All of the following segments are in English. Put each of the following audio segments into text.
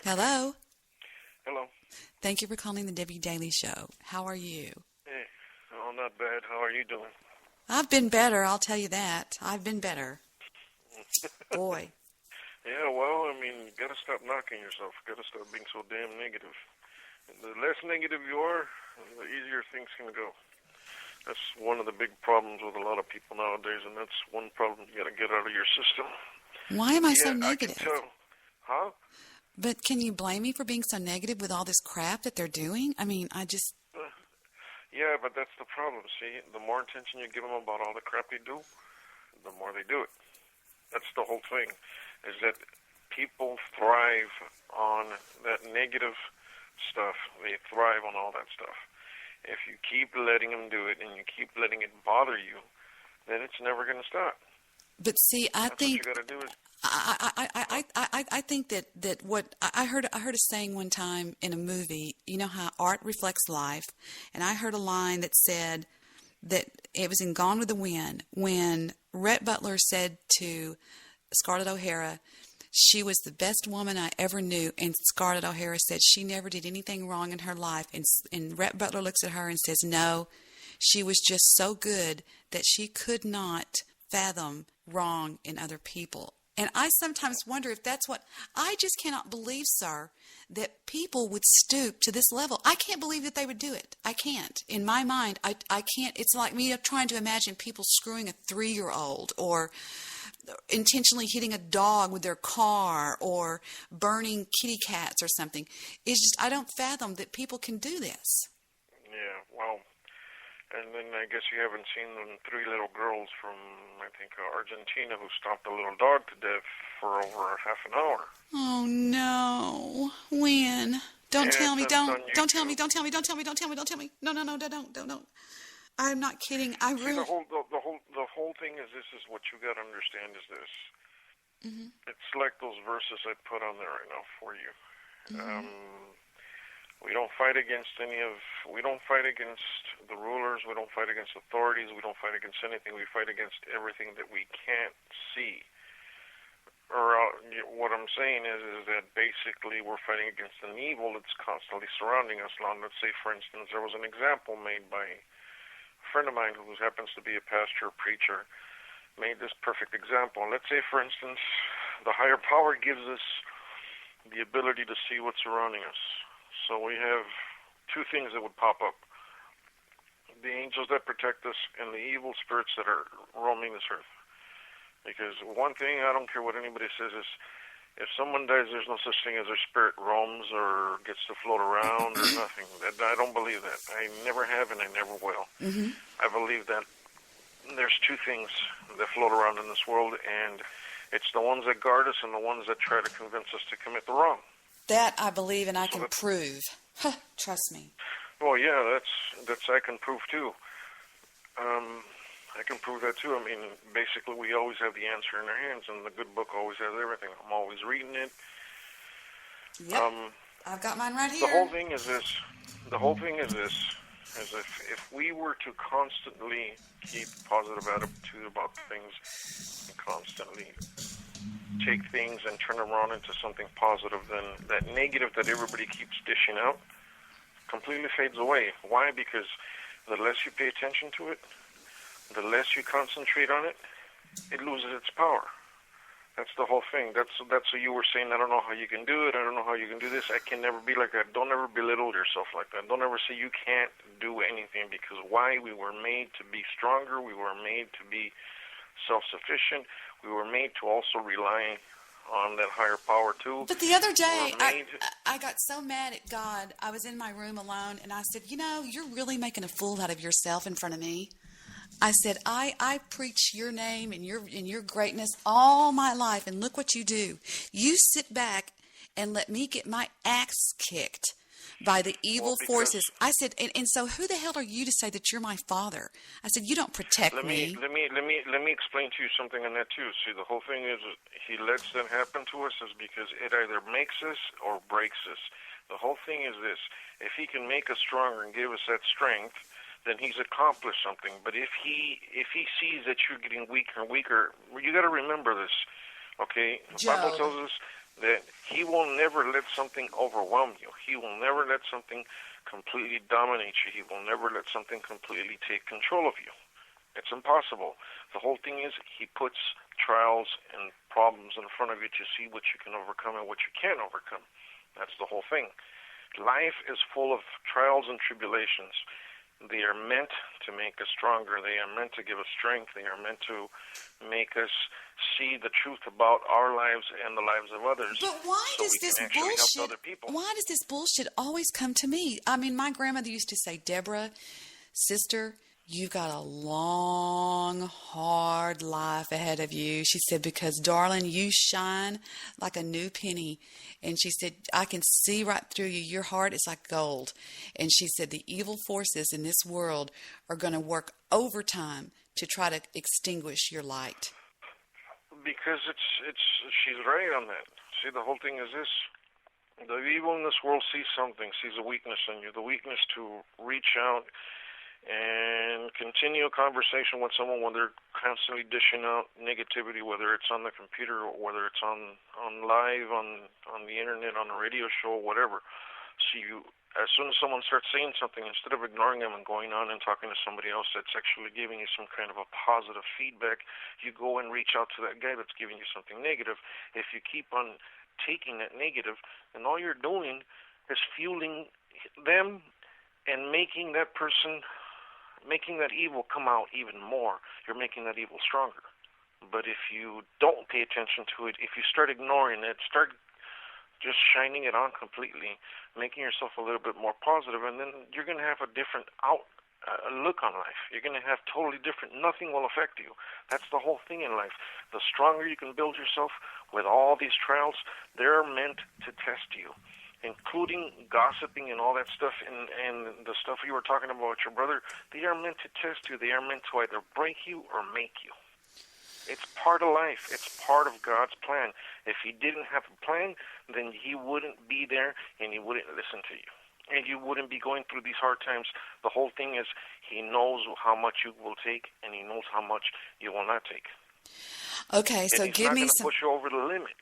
Hello. Hello. Thank you for calling the Debi Daily Show. How are you? Hey. Oh, not bad. How are you doing? I've been better, I'll tell you that. I've been better. Boy. Yeah, well, I mean, you gotta stop knocking yourself. You gotta stop being so damn negative. The less negative you are, the easier things can go. That's one of the big problems with a lot of people nowadays, and that's one problem you gotta get out of your system. Why am I so negative? I can tell. Huh? But can you blame me for being so negative with all this crap that they're doing? I mean, Yeah, but that's the problem, see? The more attention you give them about all the crap they do, the more they do it. That's the whole thing, is that people thrive on that negative stuff. They thrive on all that stuff. If you keep letting them do it and you keep letting it bother you, then it's never going to stop. But see, I think what you got to do is I think that what I heard a saying one time in a movie. You know how art reflects life, and I heard a line that said that it was in Gone with the Wind when Rhett Butler said to Scarlett O'Hara, "She was the best woman I ever knew," and Scarlett O'Hara said she never did anything wrong in her life, and Rhett Butler looks at her and says, "No, she was just so good that she could not fathom wrong in other people." And I sometimes wonder if that's what I just cannot believe, sir, that people would stoop to this level. I can't believe that they would do it. I can't. In my mind, I can't. It's like me trying to imagine people screwing a 3-year-old or intentionally hitting a dog with their car or burning kitty cats or something. It's just, I don't fathom that people can do this. Yeah, well, and then I guess you haven't seen the 3 little girls from, I think, Argentina who stomped a little dog to death for over half an hour. Oh, no. When? Don't tell me. Don't tell me. Don't tell me. Don't tell me. Don't tell me. Don't tell me. No, don't. I'm not kidding. I really... See, the whole thing is this is what you got to understand is this. Mm-hmm. It's like those verses I put on there right now for you. Mm-hmm. We don't fight against we don't fight against the rulers, we don't fight against authorities, we don't fight against anything, we fight against everything that we can't see. Or what I'm saying is that basically we're fighting against an evil that's constantly surrounding us. Now, let's say, for instance, there was an example made by a friend of mine who happens to be a pastor, preacher, made this perfect example. Let's say, for instance, the higher power gives us the ability to see what's surrounding us. So we have 2 things that would pop up. The angels that protect us and the evil spirits that are roaming this earth. Because one thing, I don't care what anybody says, is if someone dies, there's no such thing as their spirit roams or gets to float around or nothing. I don't believe that. I never have and I never will. Mm-hmm. I believe that there's 2 things that float around in this world, and it's the ones that guard us and the ones that try to convince us to commit the wrong. That I believe and I can prove. Trust me. Well, yeah, that's I can prove too. I can prove that too. I mean, basically, we always have the answer in our hands, and the good book always has everything. I'm always reading it. Yep. I've got mine right here. The whole thing is this. Is if we were to constantly keep positive attitude about things, and constantly take things and turn them around into something positive, then that negative that everybody keeps dishing out completely fades away. Why? Because the less you pay attention to it, the less you concentrate on it, it loses its power. That's the whole thing. That's what you were saying. I don't know how you can do it. I don't know how you can do this. I can never be like that. Don't ever belittle yourself like that. Don't ever say you can't do anything, because why? We were made to be stronger. We were made to be self-sufficient. We were made to also rely on that higher power too. But the other day, I got so mad at God. I was in my room alone, and I said, you're really making a fool out of yourself in front of me. I said, I preach your name and your greatness all my life, and look what you do. You sit back and let me get my axe kicked by the evil forces. I said, and so who the hell are you to say that you're my father? I said, you don't protect me. Let me explain to you something on that too. See, the whole thing is he lets that happen to us is because it either makes us or breaks us. The whole thing is this: if he can make us stronger and give us that strength, then he's accomplished something. But if he sees that you're getting weaker and weaker, you got to remember this. Okay, the Bible tells us that he will never let something overwhelm you. He will never let something completely dominate you. He will never let something completely take control of you. It's impossible. The whole thing is he puts trials and problems in front of you to see what you can overcome and what you can't overcome. That's the whole thing. Life is full of trials and tribulations. They are meant to make us stronger. They are meant to give us strength. They are meant to make us see the truth about our lives and the lives of others. But why so does we this can actually help bullshit? other people. Why does this bullshit always come to me? I mean, my grandmother used to say, Deborah, sister, you've got a long, hard life ahead of you. She said, because, darling, you shine like a new penny. And she said, I can see right through you. Your heart is like gold. And she said, the evil forces in this world are going to work overtime to try to extinguish your light. Because she's right on that. See, the whole thing is this. The evil in this world sees something, sees a weakness in you, the weakness to reach out and continue a conversation with someone when they're constantly dishing out negativity, whether it's on the computer or whether it's on live, on the internet, on a radio show, whatever. So you, as soon as someone starts saying something, instead of ignoring them and going on and talking to somebody else that's actually giving you some kind of a positive feedback, you go and reach out to that guy that's giving you something negative. If you keep on taking that negative, and all you're doing is fueling them and making that person, making that evil come out even more. You're making that evil stronger. But if you don't pay attention to it, if you start ignoring it, start just shining it on completely, making yourself a little bit more positive, and then you're going to have a different look on life. You're going to have totally different. Nothing will affect you. That's the whole thing in life. The stronger you can build yourself with all these trials, they're meant to test you, including gossiping and all that stuff, and the stuff you were talking about with your brother. They are meant to test you. They are meant to either break you or make you. It's part of life. It's part of God's plan. If he didn't have a plan, then he wouldn't be there and he wouldn't listen to you. And you wouldn't be going through these hard times. The whole thing is he knows how much you will take and he knows how much you will not take. Okay, so and give me he's some. not going to push you over the limit.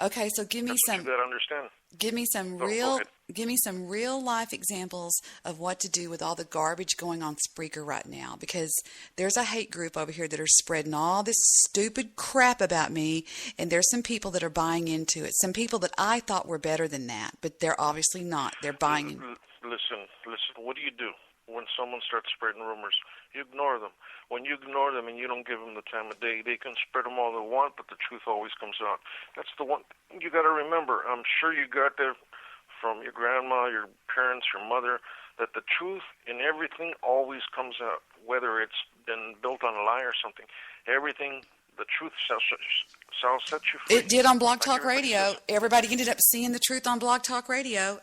Okay, so give me That's some. what you got to understand. Give me some Go real. ahead. Give me some real life examples of what to do with all the garbage going on Spreaker right now, because there's a hate group over here that are spreading all this stupid crap about me, and there's some people that are buying into it. Some people that I thought were better than that, but they're obviously not. They're buying in. Listen. What do? When someone starts spreading rumors, you ignore them. When you ignore them and you don't give them the time of day, they can spread them all they want, but the truth always comes out. That's the one you got to remember. I'm sure you got that from your grandma, your parents, your mother, that the truth in everything always comes out, whether it's been built on a lie or something. Everything, the truth shall set you free. It did on Blog Talk Radio. Everybody ended up seeing the truth on Blog Talk Radio.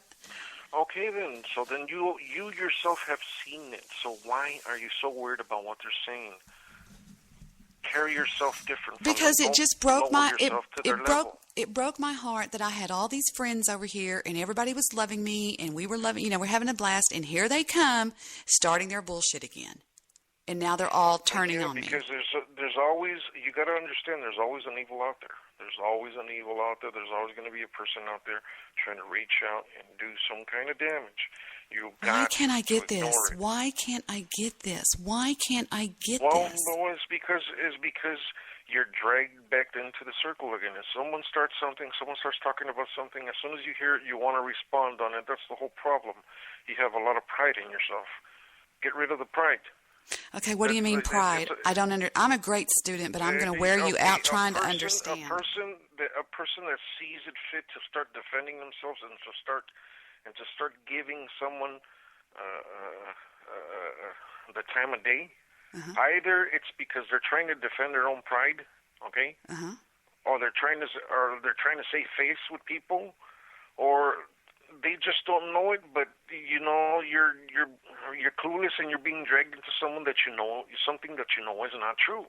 Okay, then. So then you yourself have seen it. So why are you so worried about what they're saying? Carry yourself different. Because it just broke it broke my heart that I had all these friends over here and everybody was loving me and we were we're having a blast, and here they come starting their bullshit again. And now they're all turning on me. Because there's always, you got to understand, there's always an evil out there. There's always an evil out there. There's always going to be a person out there trying to reach out and do some kind of damage. Why can't I get this? Why can't I get this? Why can't I get this? Well, it's because you're dragged back into the circle again. If someone starts something, someone starts talking about something, as soon as you hear it, you want to respond on it. That's the whole problem. You have a lot of pride in yourself. Get rid of the pride. Okay, what do you mean pride? I'm a great student, but I'm going to wear you out trying to understand. A person that sees it fit to start defending themselves and to start giving someone the time of day. Uh-huh. Either it's because they're trying to defend their own pride, okay, or they're trying to save face with people, or they just don't know it, but you're clueless and you're being dragged into something that you know is not true.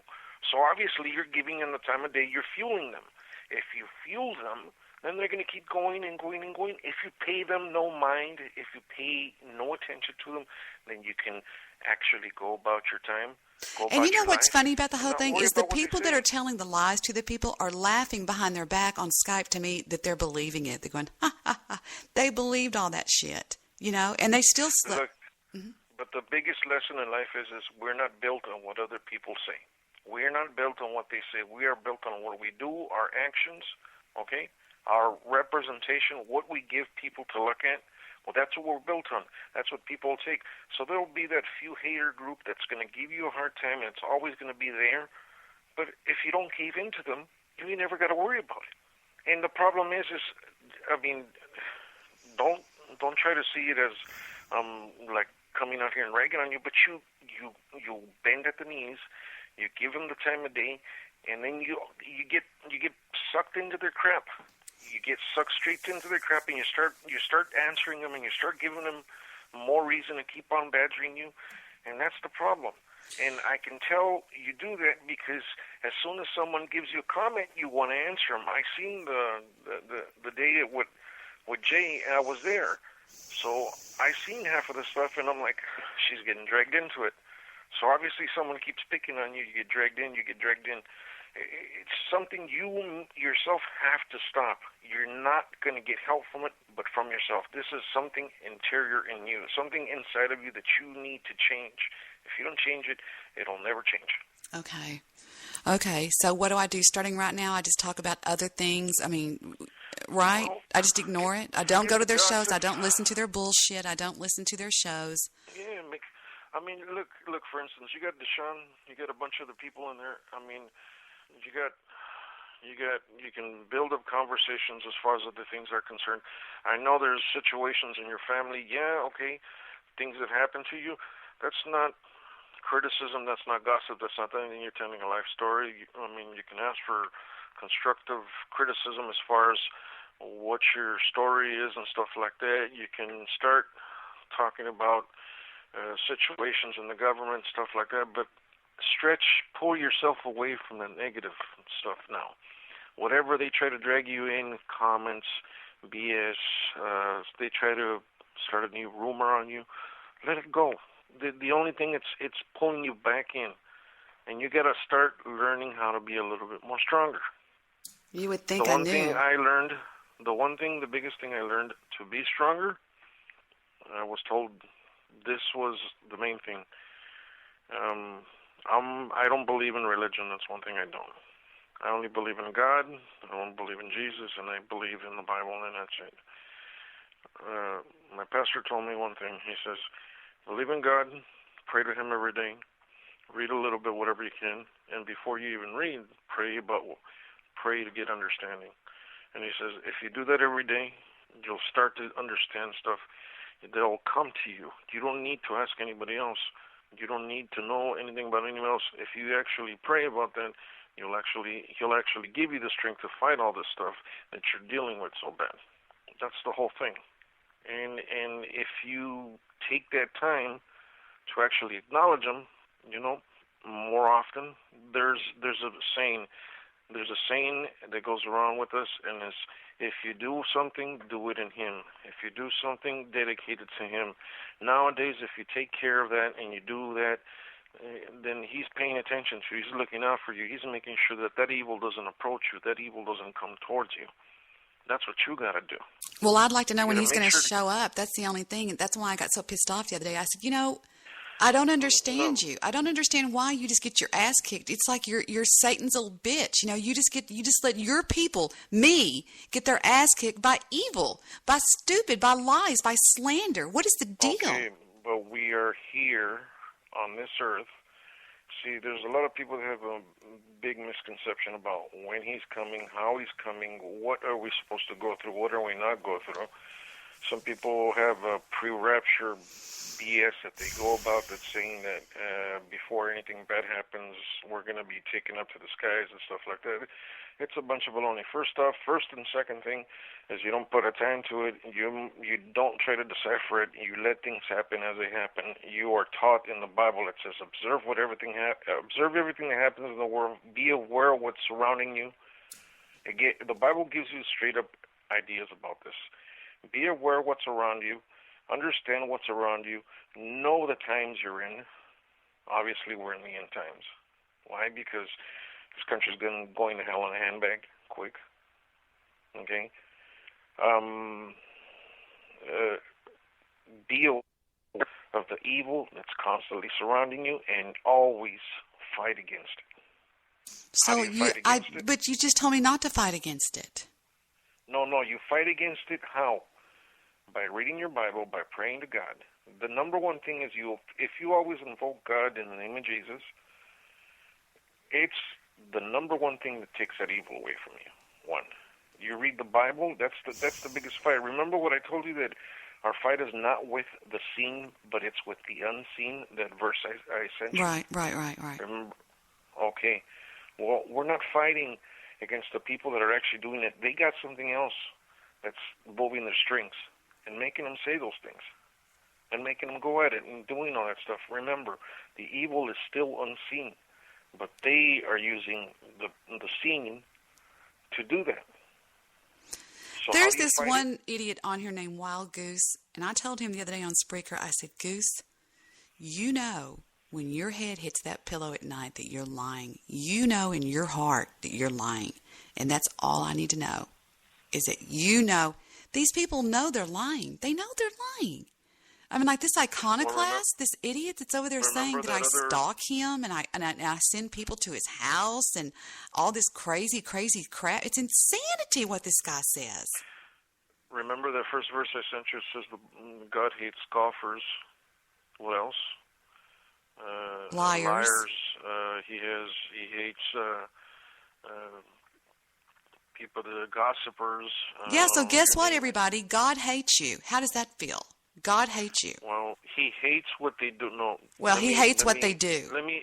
So obviously you're giving them the time of day. You're fueling them. If you fuel them, And they're going to keep going and going and going. If you pay them no mind, if you pay no attention to them, then you can actually go about your time, go And about you know your what's life, funny about the and whole not thing worry is the about what they people say. that are telling the lies to the people are laughing behind their back on Skype to me that they're believing it. They're going, ha, ha, ha. They believed all that shit, and they still... Look, but the biggest lesson in life is we're not built on what other people say. We're not built on what they say. We are built on what we do, our actions, okay? Our representation, what we give people to look at. Well, that's what we're built on. That's what people take. So there'll be that few hater group that's going to give you a hard time, and it's always going to be there. But if you don't cave into them, you never got to worry about it. And the problem is I mean, don't try to see it as like coming out here and ragging on you, but you bend at the knees, you give them the time of day, and then you get sucked into their crap. You get sucked straight into their crap, and you start answering them, and you start giving them more reason to keep on badgering you, and that's the problem. And I can tell you do that because as soon as someone gives you a comment, you want to answer them. I seen the day with Jay, I was there, so I seen half of the stuff, and I'm like, she's getting dragged into it. So obviously someone keeps picking on you, you get dragged in. It's something you yourself have to stop. You're not going to get help from it, but from yourself. This is something interior in you, something inside of you that you need to change. If you don't change it, it'll never change. Okay. So what do I do starting right now? I just talk about other things. I mean, right? Well, I just ignore it. I don't go to their shows. I gossip. don't listen to their bullshit. I don't listen to their shows. Yeah, I mean, look. For instance, you got Deshaun. You got a bunch of the people in there. I mean, you can build up conversations as far as other things are concerned. I know there's situations in your family. Yeah, okay, things that happen to you. That's not criticism. That's not gossip. That's not anything. You're telling a life story. I mean, you can ask for constructive criticism as far as what your story is and stuff like that. You can start talking about situations in the government, stuff like that, but pull yourself away from the negative stuff now. Whatever they try to drag you in, comments, BS, they try to start a new rumor on you, let it go. The only thing, it's pulling you back in, and you got to start learning how to be a little bit more stronger. You would think I knew. The biggest thing I learned to be stronger, I was told this was the main thing. I don't believe in religion. That's one thing I don't. I only believe in God. I don't believe in Jesus, and I believe in the Bible, and that's it. My pastor told me one thing. He says, believe in God, pray to Him every day, read a little bit, whatever you can, and before you even read, pray to get understanding. And he says, if you do that every day, you'll start to understand stuff. They'll come to you. You don't need to ask anybody else. You don't need to know anything about anyone else. If you actually pray about that, he'll actually give you the strength to fight all this stuff that you're dealing with so bad. That's the whole thing. And if you take that time to actually acknowledge them, more often, there's a saying that goes around with us, and it's, if you do something, do it in Him. If you do something, dedicate it to Him. Nowadays, if you take care of that and you do that, then He's paying attention to you. He's looking out for you. He's making sure that evil doesn't approach you, that evil doesn't come towards you. That's what you got to do. Well, I'd like to know when He's going to show up. That's the only thing. That's why I got so pissed off the other day. I said, I don't understand you. I don't understand why you just get your ass kicked. It's like you're Satan's old bitch. You just let your people, me, get their ass kicked by evil, by stupid, by lies, by slander. What is the deal? Okay, but we are here on this earth. See, there's a lot of people that have a big misconception about when He's coming, how He's coming, what are we supposed to go through, what are we not go through. Some people have a pre-rapture BS that they go about that's saying that before anything bad happens, we're going to be taken up to the skies and stuff like that. It's a bunch of baloney. First and second thing is you don't put a time to it. You don't try to decipher it. You let things happen as they happen. You are taught in the Bible. It says observe everything that happens in the world. Be aware of what's surrounding you. Again, the Bible gives you straight up ideas about this. Be aware of what's around you. Understand what's around you. Know the times you're in. Obviously, we're in the end times. Why? Because this country's going to hell in a handbag quick. Okay? Be aware of the evil that's constantly surrounding you and always fight against it. How do you fight against it? But you just told me not to fight against it. No, you fight against it. How? By reading your Bible, by praying to God. The number one thing is if you always invoke God in the name of Jesus, it's the number one thing that takes that evil away from you. One, you read the Bible. That's the biggest fight. Remember what I told you, that our fight is not with the seen, but it's with the unseen. That verse I sent you. Right. Remember? Okay. Well, we're not fighting against the people that are actually doing it. They got something else that's moving their strings and making them say those things and making them go at it and doing all that stuff. Remember, the evil is still unseen, but they are using the seen to do that. So there's this one idiot on here named Wild Goose, and I told him the other day on Spreaker, I said, Goose, you know when your head hits that pillow at night that you're lying. You know in your heart that you're lying. And that's all I need to know, is that you know. These people know they're lying. They know they're lying. I mean, like this iconoclast, this idiot that's over there saying that I stalk him and I send people to his house and all this crazy crap. It's insanity what this guy says. Remember that first verse I sent you says God hates scoffers. What else? Liars. He hates people, the gossipers. Yeah, so guess what, everybody? God hates you. How does that feel? God hates you. Well, he hates what they do. No. Well, he hates what they do. Let me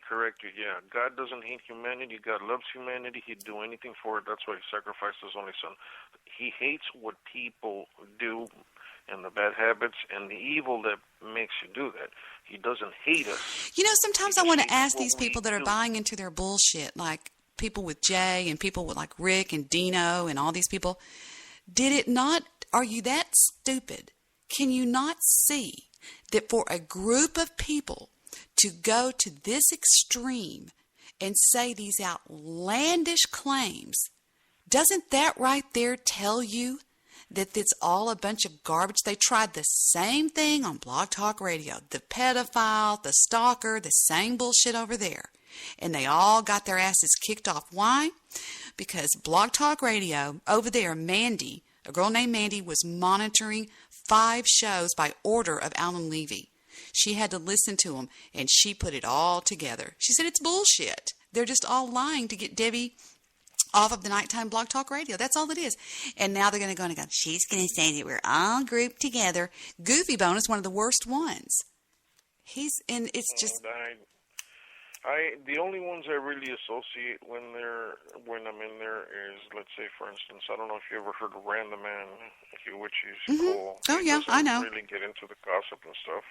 correct you. Yeah, God doesn't hate humanity. God loves humanity. He'd do anything for it. That's why he sacrificed his only son. He hates what people do and the bad habits and the evil that makes you do that. He doesn't hate us. You know, sometimes I want to ask these people that are buying into their bullshit, like people with Jay and people with like Rick and Dino and all these people, are you that stupid? Can you not see that for a group of people to go to this extreme and say these outlandish claims, doesn't that right there tell you that it's all a bunch of garbage? They tried the same thing on Blog Talk Radio. The pedophile, the stalker, the same bullshit over there. And they all got their asses kicked off. Why? Because Blog Talk Radio, over there, Mandy, a girl named Mandy, was monitoring 5 shows by order of Alan Levy. She had to listen to them, and she put it all together. She said it's bullshit. They're just all lying to get Debi off of the nighttime Blog Talk Radio. That's all it is. And now they're going to go, she's going to say that we're all grouped together. Goofy Bone is one of the worst ones. It's just... The only ones I really associate when I'm in there is, let's say, for instance, I don't know if you ever heard of Random Man, which is cool. Oh, yeah, I know. Really get into the gossip and stuff.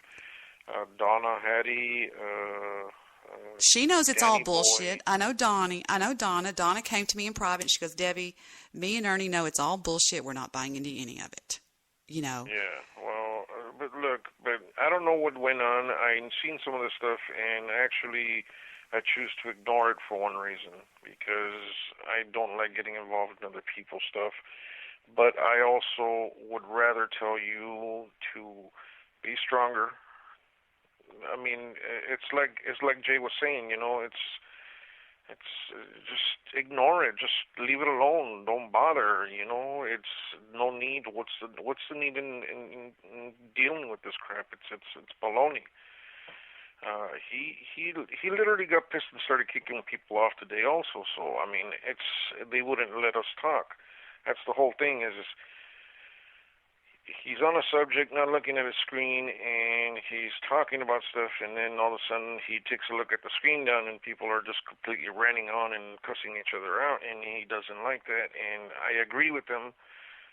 Donna Hattie. She knows it's Danny all bullshit. Boy. I know Donnie. I know Donna. Donna came to me in private and she goes, Debi, me and Ernie know it's all bullshit. We're not buying into any of it. You know. Yeah, well, but I don't know what went on. I've seen some of the stuff, and actually I choose to ignore it for one reason, because I don't like getting involved in other people's stuff. But I also would rather tell you to be stronger. I mean, it's like Jay was saying, it's just ignore it, just leave it alone, don't bother. It's no need. What's the need in dealing with this crap? It's baloney. He literally got pissed and started kicking people off today also. So I mean, they wouldn't let us talk. That's the whole thing. Is he's on a subject, not looking at his screen, and he's talking about stuff, and then all of a sudden he takes a look at the screen down, and people are just completely ranting on and cussing each other out, and he doesn't like that. And I agree with them.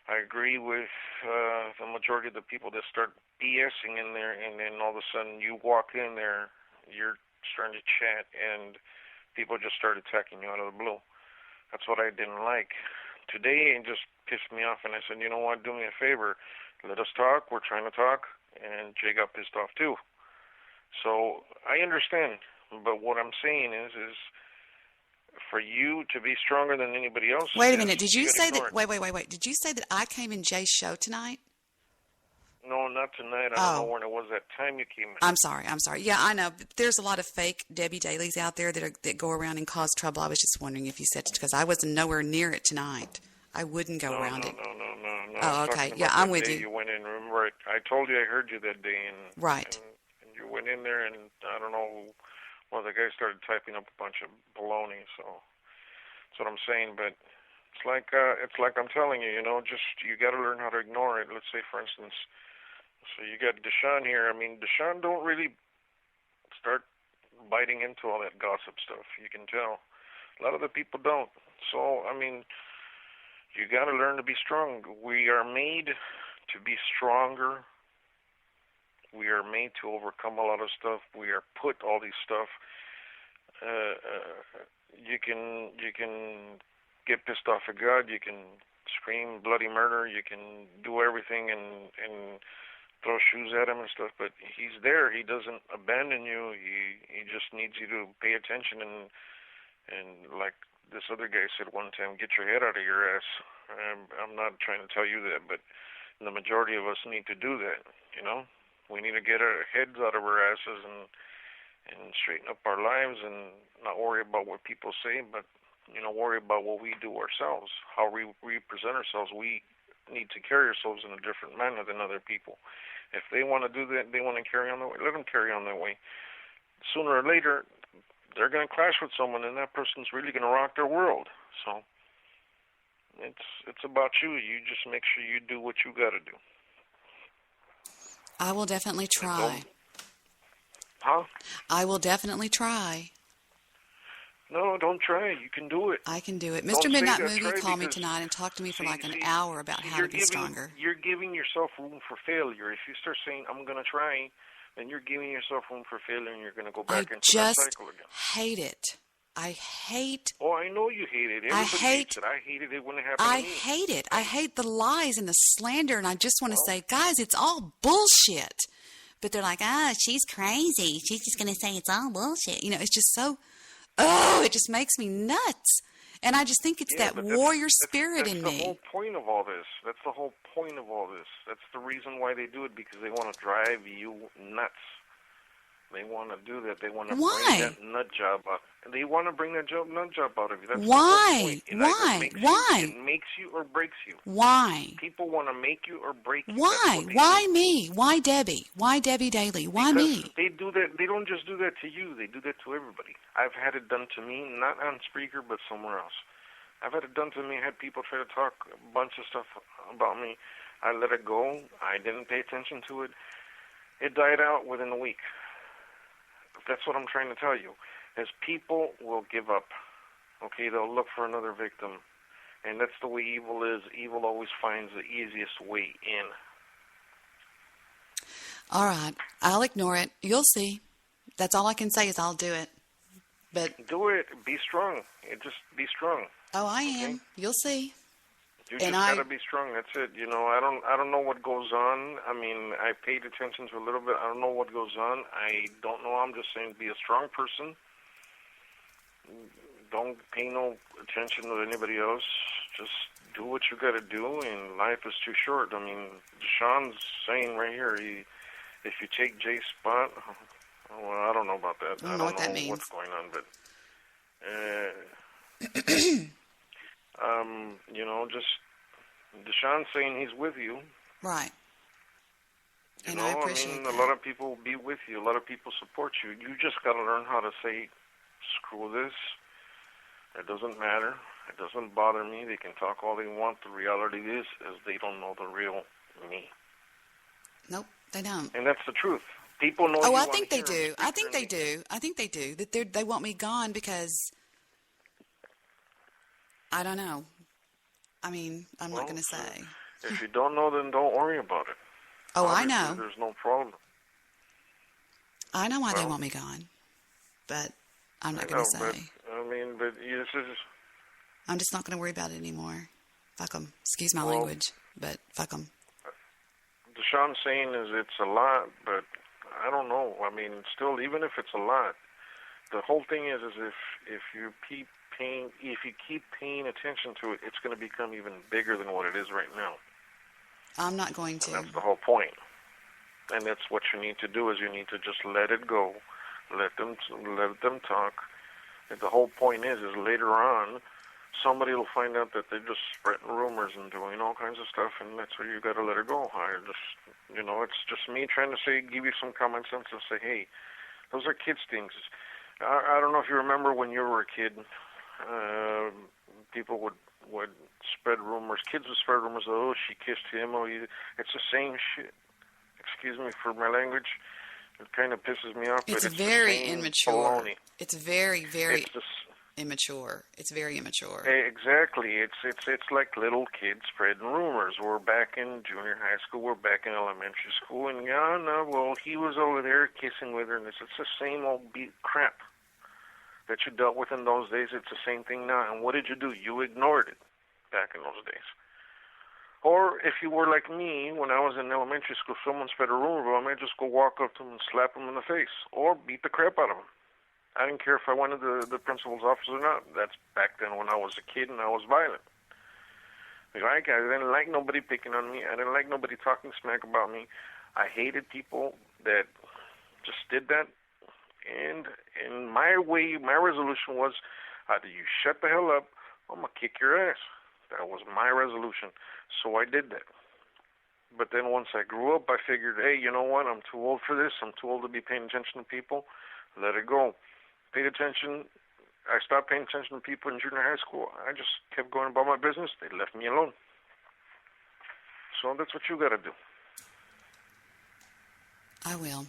I agree with the majority of the people that start BSing in there, and then all of a sudden you walk in there, you're starting to chat, and people just start attacking you out of the blue. That's what I didn't like. today it just pissed me off, and I said, you know what, do me a favor, let us talk. We're trying to talk, and Jay got pissed off too. So I understand, but what I'm saying is for you to be stronger than anybody else. Wait a minute. Did you say that? Wait. Did you say that I came in Jay's show tonight? No, not tonight. I don't know when it was that time you came in. I'm sorry. Yeah, I know. There's a lot of fake Debbie Dailies out there that go around and cause trouble. I was just wondering if you said it because I wasn't nowhere near it tonight. I wouldn't go around it. No. Oh, okay. Yeah, I'm with you. You went in. Remember, I told you I heard you that day, and right. And you went in there, and I don't know. Well, the guy started typing up a bunch of baloney. So that's what I'm saying. But it's like I'm telling you. You know, just you got to learn how to ignore it. Let's say, for instance. So you got Deshaun here. I mean, Deshaun don't really start biting into all that gossip stuff. You can tell. A lot of the people don't. So, I mean, you got to learn to be strong. We are made to be stronger. We are made to overcome a lot of stuff. We are put all these stuff. You can get pissed off at God. You can scream bloody murder. You can do everything and throw shoes at him and stuff, but he's there. He doesn't abandon you. He just needs you to pay attention and like this other guy said one time, get your head out of your ass. I'm not trying to tell you that, but the majority of us need to do that. You know, we need to get our heads out of our asses and straighten up our lives and not worry about what people say, but worry about what we do ourselves, how we present ourselves. We need to carry ourselves in a different manner than other people. If they want to do that, they want to carry on that way, let them carry on that way. Sooner or later, they're going to clash with someone, and that person's really going to rock their world. So it's about you. You just make sure you do what you got to do. I will definitely try. Huh? I will definitely try. No, don't try. You can do it. I can do it. Mr. Midnight Movie called me tonight and talked to me for like an hour about how to be stronger. You're giving yourself room for failure. If you start saying, I'm going to try, then you're giving yourself room for failure and you're going to go back into that cycle again. I hate it. I hate... Oh, I know you hate it. Everybody hates it. I hated it when it happened to me. I hate it. I hate the lies and the slander, and I just want to say, guys, it's all bullshit. But they're like, she's crazy. She's just going to say it's all bullshit. It's just so... Oh, it just makes me nuts. And I just think it's that warrior spirit in me. That's the whole point of all this. That's the whole point of all this. That's the reason why they do it, because they want to drive you nuts. They want to do that. They want to bring that nut job out. They want to bring that nut job out of you. That's why? The Why? It makes you or breaks you. Why? People want to make you or break you. Why? Why me? Why Debbie? Why Debbie Daily? Why me? They do that. They don't just do that to you. They do that to everybody. I've had it done to me, not on Spreaker, but somewhere else. I've had it done to me. I had people try to talk a bunch of stuff about me. I let it go. I didn't pay attention to it. It died out within a week. That's what I'm trying to tell you, is people will give up. Okay, they'll look for another victim. And that's the way evil is. Evil always finds the easiest way in. All right, I'll ignore it. You'll see. That's all I can say is I'll do it. But do it. Be strong. Just be strong. Oh, I am. You'll see. You just gotta be strong. That's it. I don't know what goes on. I mean, I paid attention to a little bit. I don't know what goes on. I don't know. I'm just saying, be a strong person. Don't pay no attention to anybody else. Just do what you gotta do. And life is too short. I mean, Deshaun's saying right here, if you take Jay's spot, well, I don't know about that. I don't know what that means. What's going on, but. Just Deshaun's saying he's with you. Right. And I appreciate that. A lot of people will be with you. A lot of people support you. You just got to learn how to say, screw this. It doesn't matter. It doesn't bother me. They can talk all they want. The reality is they don't know the real me. Nope, they don't. And that's the truth. People know. Oh, I think they do. I think they do. I think they do. That they want me gone because I don't know. I mean, I'm not going to say. If you don't know, then don't worry about it. Oh, obviously, I know. There's no problem. I know why they want me gone, but I'm not going to say. But this is... I'm just not going to worry about it anymore. Fuck them. Excuse my Well, language, but fuck them. Deshaun's saying is it's a lot, but I don't know. I mean, still, even if it's a lot, the whole thing is if you keep paying attention to it, it's going to become even bigger than what it is right now. I'm not going And to. that's the whole point. And that's what you need to do is you need to just let it go, let them talk. And the whole point is later on, somebody will find out that they're just spreading rumors and doing all kinds of stuff, and that's where you got to let it go. It's just me trying to give you some common sense and say, hey, those are kids' things. I don't know if you remember when you were a kid, people would spread rumors. Kids would spread rumors. Oh, she kissed him. It's the same shit. Excuse me for my language. It kind of pisses me off. It's but it's very the same immature. baloney. It's very, very It's just, immature. It's very immature. exactly. It's like little kids spreading rumors. We're back in junior high school. We're back in elementary school, and he was over there kissing with her, and it's the same old crap that you dealt with in those days. It's the same thing now. And what did you do? You ignored it back in those days. Or if you were like me, when I was in elementary school, someone spread a rumor about me, I'd just go walk up to them and slap them in the face, or beat the crap out of them. I didn't care if I went to the principal's office or not. That's back then when I was a kid and I was violent. I didn't like nobody picking on me. I didn't like nobody talking smack about me. I hated people that just did that. And my resolution was, either you shut the hell up, or I'm going to kick your ass. That was my resolution. So I did that. But then once I grew up, I figured, hey, you know what? I'm too old for this. I'm too old to be paying attention to people. Let it go. Paid attention. I stopped paying attention to people in junior high school. I just kept going about my business. They left me alone. So that's what you got to do. I will.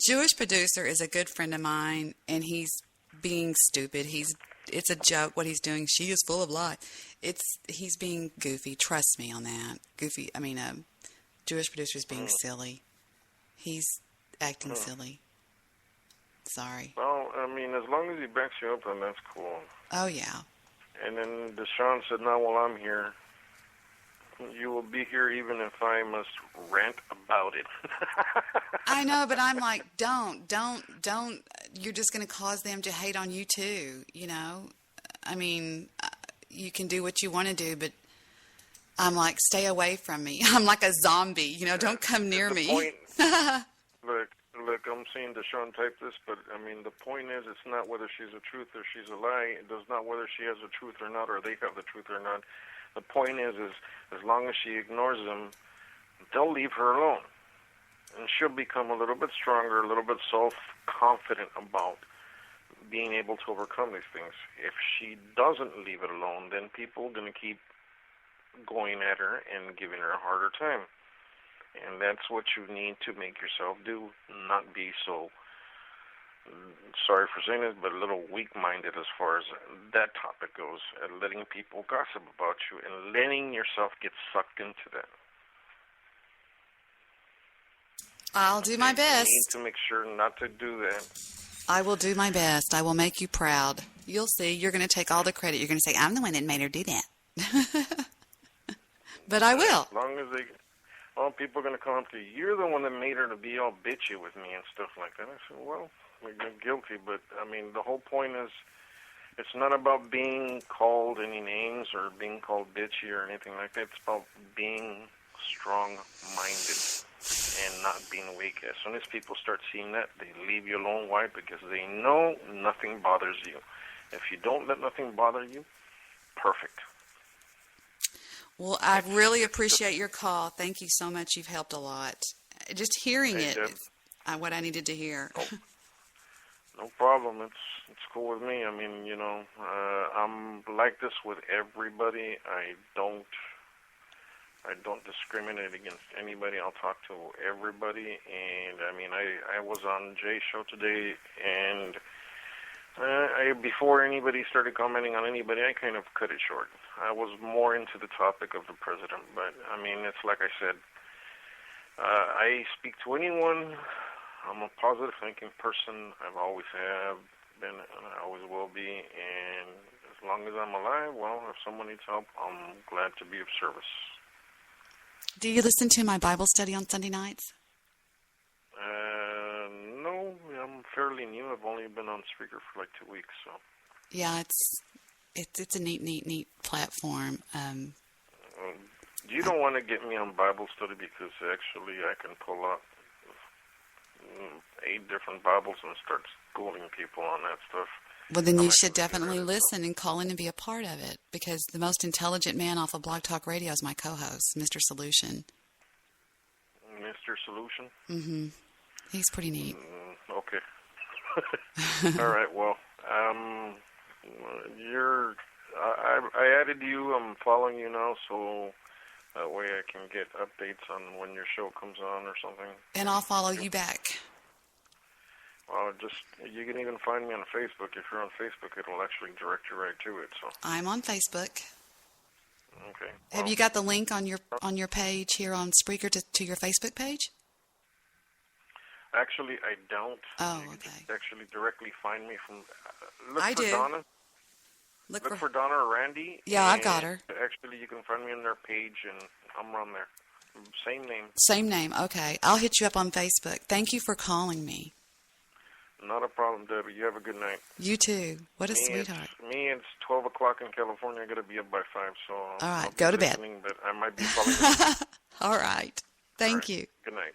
Jewish producer is a good friend of mine, and he's being stupid. It's a joke what he's doing. She is full of lies. He's being goofy. Trust me on that. Goofy. I mean, Jewish producer is being silly. He's acting silly. Sorry. Well, I mean, as long as he backs you up, then that's cool. Oh, yeah. And then Deshaun said, now while I'm here, you will be here even if I must rant about it. I know, but I'm like, don't. You're just going to cause them to hate on you too, I mean, you can do what you want to do, but I'm like, stay away from me. I'm like a zombie, don't come near me. Look, I'm seeing Deshaun type this, but I mean, the point is, it's not whether she's a truth or she's a lie. It does not whether she has the truth or not, or they have the truth or not. The point is as long as she ignores them, they'll leave her alone. And she'll become a little bit stronger, a little bit self-confident about being able to overcome these things. If she doesn't leave it alone, then people are going to keep going at her and giving her a harder time. And that's what you need to make yourself do, not be so, sorry for saying this, but a little weak-minded as far as that topic goes, and letting people gossip about you and letting yourself get sucked into that. I'll do my best. You need to make sure not to do that. I will do my best. I will make you proud. You'll see. You're going to take all the credit. You're going to say, I'm the one that made her do that. But I will. As long as people are going to come up to you. You're the one that made her to be all bitchy with me and stuff like that. I said, well, you're guilty. But, I mean, the whole point is it's not about being called any names or being called bitchy or anything like that. It's about being strong-minded and not being weak. As soon as people start seeing that, they leave you alone. Why? Because they know nothing bothers you. If you don't let nothing bother you, perfect. Well, I really appreciate your call. Thank you so much. You've helped a lot. Just hearing it is what I needed to hear. No problem. It's cool with me. I mean, I'm like this with everybody. I don't discriminate against anybody. I'll talk to everybody. And I mean, I was on Jay's show today, and before anybody started commenting on anybody, I kind of cut it short. I was more into the topic of the president, but I mean, it's like I said, I speak to anyone. I'm a positive thinking person. I've always have been, and I always will be. And as as long as I'm alive, well, if someone needs help, I'm glad to be of service. Do you listen to my Bible study on Sunday nights? No, I'm fairly new. I've only been on Spreaker for like 2 weeks, so. Yeah, it's a neat platform. You don't want to get me on Bible study because actually I can pull up 8 different Bibles and start schooling people on that stuff. Well, then you should definitely listen and call in and be a part of it, because the most intelligent man off of Blog Talk Radio is my co-host, Mr. Solution. Mr. Solution? Mm-hmm. He's pretty neat. Okay. All right. Well, I added you. I'm following you now, so that way I can get updates on when your show comes on or something. And I'll follow you back. You can even find me on Facebook. If you're on Facebook, it'll actually direct you right to it. So I'm on Facebook. Okay. Have you got the link on your page here on Spreaker to your Facebook page? Actually, I don't. Oh, you okay. can actually directly find me from. Look I for do. Donna. Look for Donna or Randy. Yeah, I've got her. Actually, you can find me on their page, and I'm on there. Same name. Same name. Okay. I'll hit you up on Facebook. Thank you for calling me. Not a problem, Debbie. You have a good night. You too. What a sweetheart. It's 12 o'clock in California. I got to be up by 5, so. All right. Go to bed. But I might be falling asleep. All right. Thank you. Good night.